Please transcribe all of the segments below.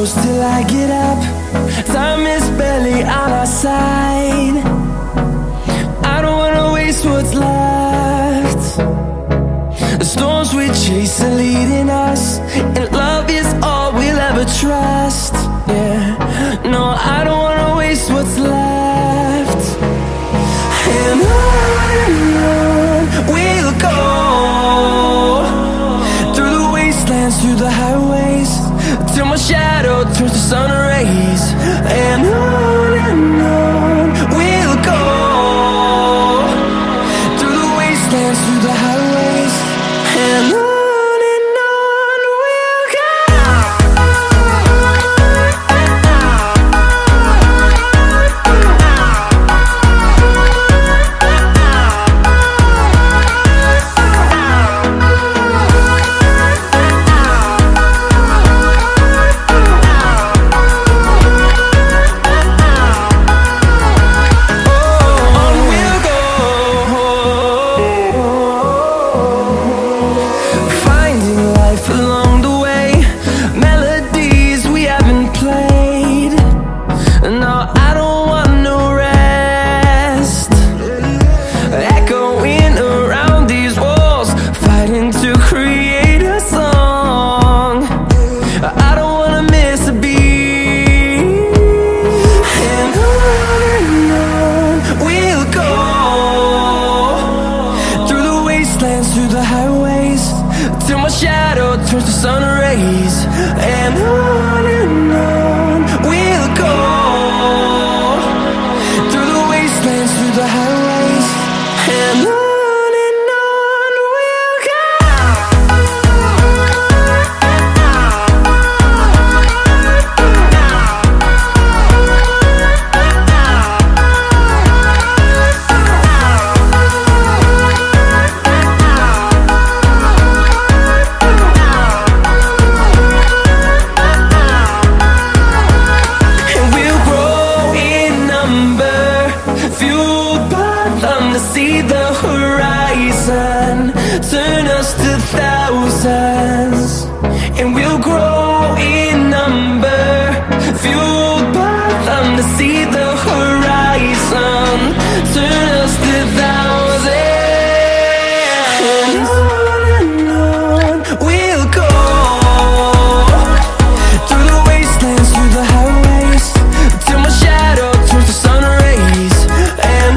close till I get up. Time is barely on our side. I don't wanna waste what's left. The storms we chase are leading us, and love is all we'll ever trust. Yeah, no, I don't wanna waste what's left. And on we'll go, through the wastelands, through the highways, till my shadow turns to sun rays. And on we'll go, through the wastelands, through the highways, and on we'll go. Through the highways, till my shadow turns to sun rays. And on we'll go, through the wastelands, through the highways, and on we'll go. See the horizon turn us to thousands, and we'll grow in number, fueled by them. To see the horizon turn us to thousands, and on we'll go, through the wastelands, through the highways, till my shadow turns to sun rays. And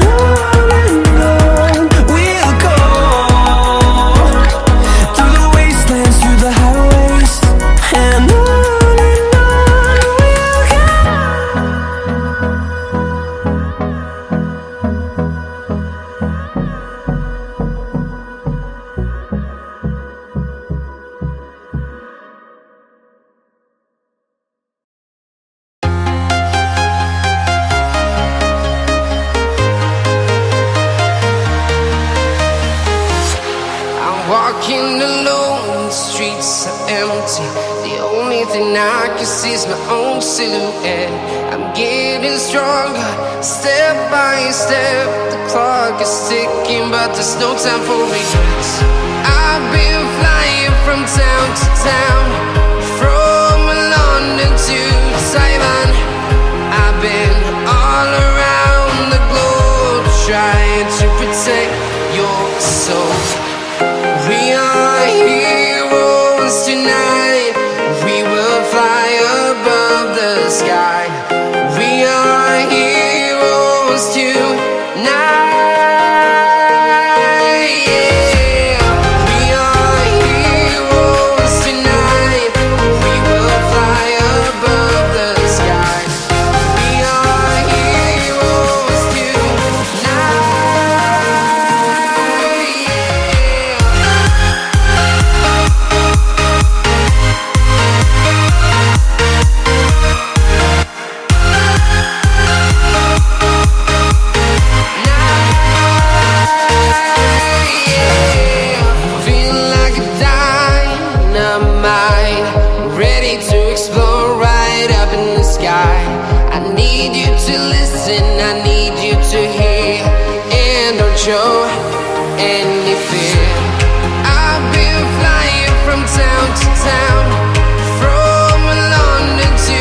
walking alone, the streets are empty. The only thing I can see is my own silhouette. I'm getting stronger, step by step. The clock is ticking, but there's no time for regrets. I've been flying from town to town, from London to Taiwan. I've been all around the globe, trying to protect your soul. We are heroes tonight. We will fly above the sky. We are heroes tonight. Yeah. We are heroes tonight. We will fly above the sky. We are heroes tonight. Show any fear. I've been flying from town to town, from London to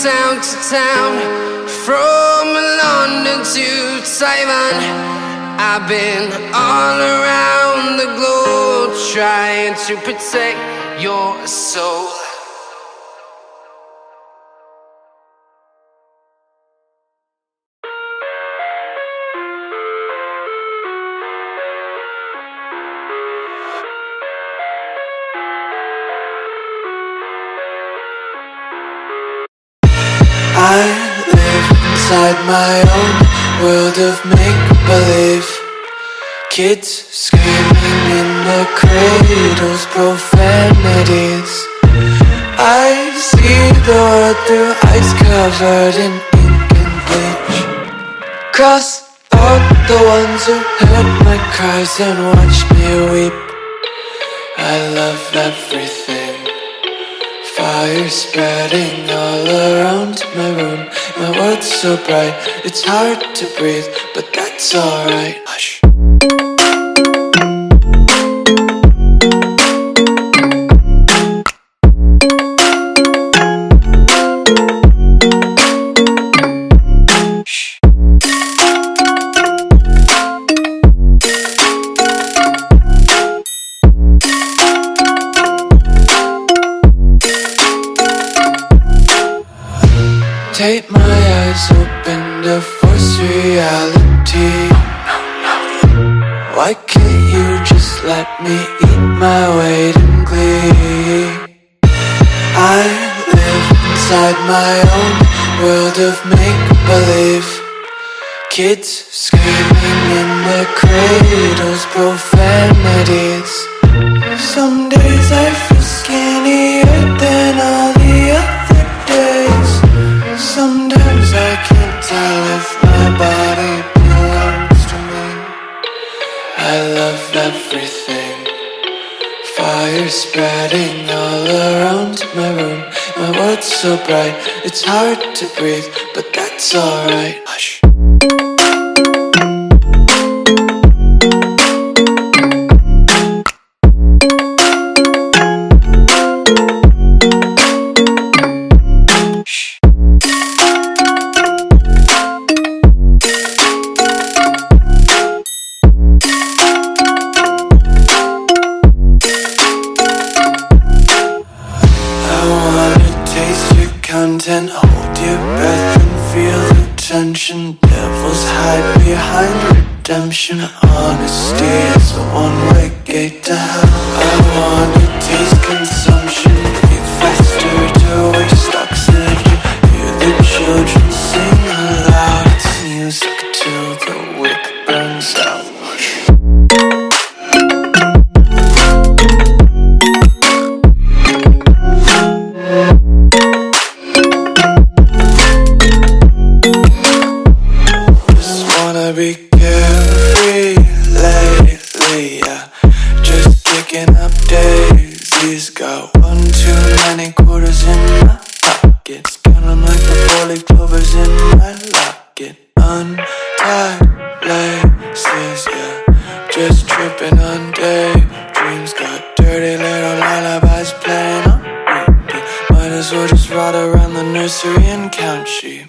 town to town, from London to Taiwan. I've been all around the globe trying to protect your soul. I live inside my own world of make-believe. Kids screaming in their cradles, profanities. I see the world through ice covered in ink and bleach. Cross out the ones who heard my cries and watched me weep. I love everything. Fire spreading all around my room. My world's so bright, it's hard to breathe, but that's alright. Hush. Take my eyes open to force reality. Why can't you just let me eat my weight in glee? I live inside my own world of make-believe. Kids screaming in their cradles, profanities. Some days I feel skinnier than all the other days. Sometimes I can't tell if my body belongs to me. I love everything. Fire spreading all around my room. My world's so bright, it's hard to breathe, but that's alright. Hush. Content, hold your breath and feel the tension. Devils hide behind redemption. Honesty is a one-way gate to hell. I wanna taste consumption, breathe faster to waste oxygen. Hear the children sing aloud. It's music till the wick burns out. Be carefree lately, yeah. Just picking up daisies. Got one too many quarters in my pockets. Count 'em like the 4-leaf clovers in my locket. Untied laces, yeah. Just tripping on daydreams. Got dirty little lullabies playing on repeat. Might as well just ride around the nursery and count sheep.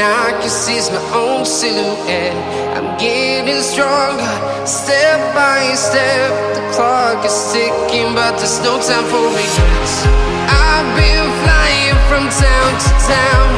I can see is my own silhouette. I'm getting stronger, step by step. The clock is ticking, but there's no time for regrets. I've been flying from town to town,